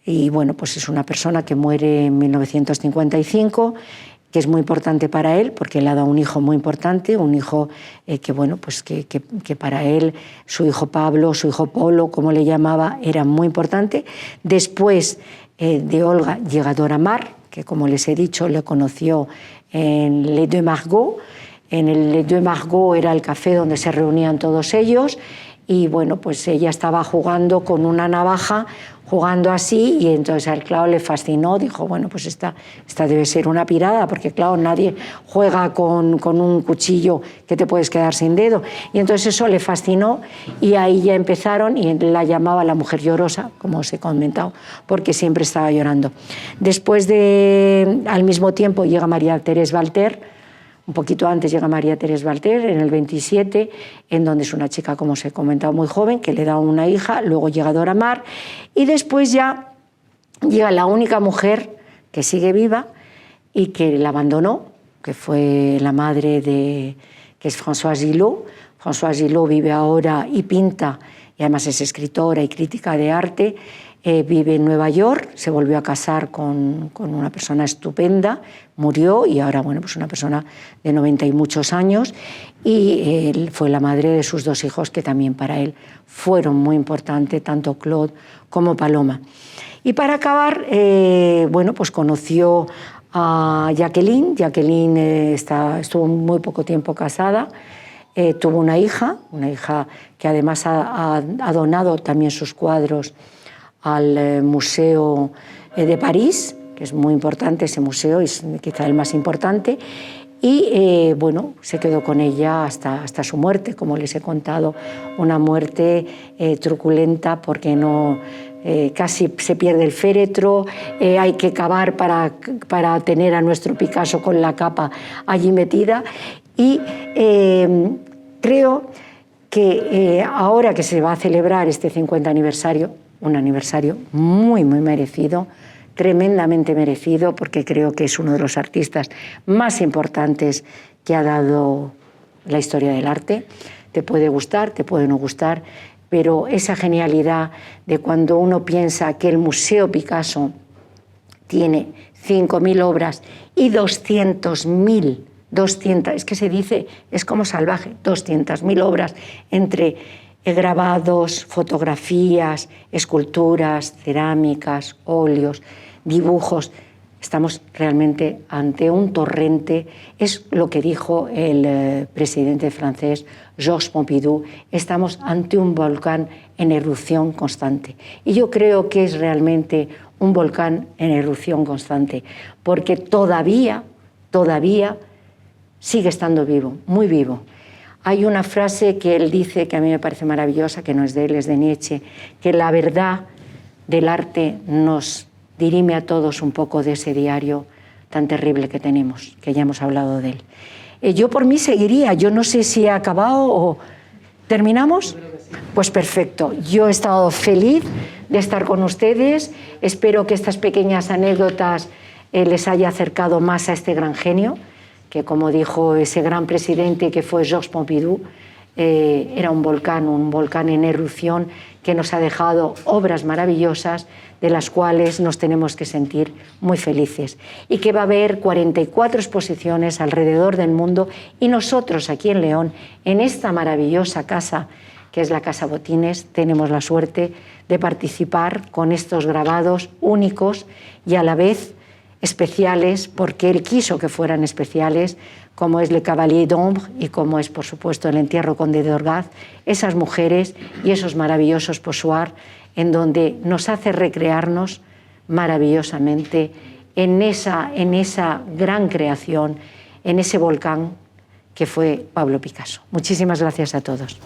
y bueno, pues es una persona que muere en 1955, que es muy importante para él porque le ha dado un hijo muy importante, un hijo que bueno, pues que para él, su hijo Pablo, su hijo Polo, como le llamaba, era muy importante. Después de Olga llega Dora Maar, que como les he dicho le conoció en Les Deux Margots. En el Les Deux Margots era el café donde se reunían todos ellos y bueno, pues ella estaba jugando con una navaja, jugando así, y entonces al claro le fascinó, dijo, bueno, pues esta debe ser una pirada, porque claro, nadie juega con un cuchillo que te puedes quedar sin dedo. Y entonces eso le fascinó y ahí ya empezaron, y la llamaba la mujer llorosa, como os he comentado, porque siempre estaba llorando. Después al mismo tiempo llega María Thérèse Walter. Un poquito antes llega María Thérèse Walter, en el 27, en donde es una chica, como os he comentado, muy joven, que le da una hija, luego llega Dora Maar, y después ya llega la única mujer que sigue viva y que la abandonó, que fue la madre que es Françoise Gillot. Françoise Gillot vive ahora y pinta, y además es escritora y crítica de arte. Vive en Nueva York, se volvió a casar con una persona estupenda, murió y ahora, bueno, pues una persona de 90 y muchos años, y él fue la madre de sus dos hijos, que también para él fueron muy importantes, tanto Claude como Paloma. Y para acabar, bueno, pues conoció a Jacqueline. Jacqueline estuvo muy poco tiempo casada, tuvo una hija que además ha donado también sus cuadros al Museo de París, que es muy importante ese museo, es quizá el más importante, y bueno, se quedó con ella hasta su muerte, como les he contado, una muerte truculenta porque casi se pierde el féretro, hay que cavar para tener a nuestro Picasso con la capa allí metida, y creo que ahora que se va a celebrar este 50 aniversario, un aniversario muy, muy merecido, tremendamente merecido, porque creo que es uno de los artistas más importantes que ha dado la historia del arte. Te puede gustar, te puede no gustar, pero esa genialidad de cuando uno piensa que el Museo Picasso tiene 5.000 obras y 200.000, es que se dice, es como salvaje, 200.000 obras entre grabados, fotografías, esculturas, cerámicas, óleos, dibujos. Estamos realmente ante un torrente, es lo que dijo el presidente francés Georges Pompidou, estamos ante un volcán en erupción constante. Y yo creo que es realmente un volcán en erupción constante, porque todavía sigue estando vivo, muy vivo. Hay una frase que él dice que a mí me parece maravillosa, que no es de él, es de Nietzsche, que la verdad del arte nos dirime a todos un poco de ese diario tan terrible que tenemos, que ya hemos hablado de él. Yo por mí seguiría, yo no sé si he acabado o... ¿Terminamos? Pues perfecto, yo he estado feliz de estar con ustedes, espero que estas pequeñas anécdotas les haya acercado más a este gran genio, que como dijo ese gran presidente que fue Georges Pompidou, era un volcán en erupción que nos ha dejado obras maravillosas de las cuales nos tenemos que sentir muy felices, y que va a haber 44 exposiciones alrededor del mundo, y nosotros aquí en León, en esta maravillosa casa que es la Casa Botines, tenemos la suerte de participar con estos grabados únicos y a la vez especiales, porque él quiso que fueran especiales, como es Le Cavalier d'Ombre y como es, por supuesto, el entierro Conde de Orgaz, esas mujeres y esos maravillosos pochoirs en donde nos hace recrearnos maravillosamente en esa gran creación, en ese volcán que fue Pablo Picasso. Muchísimas gracias a todos.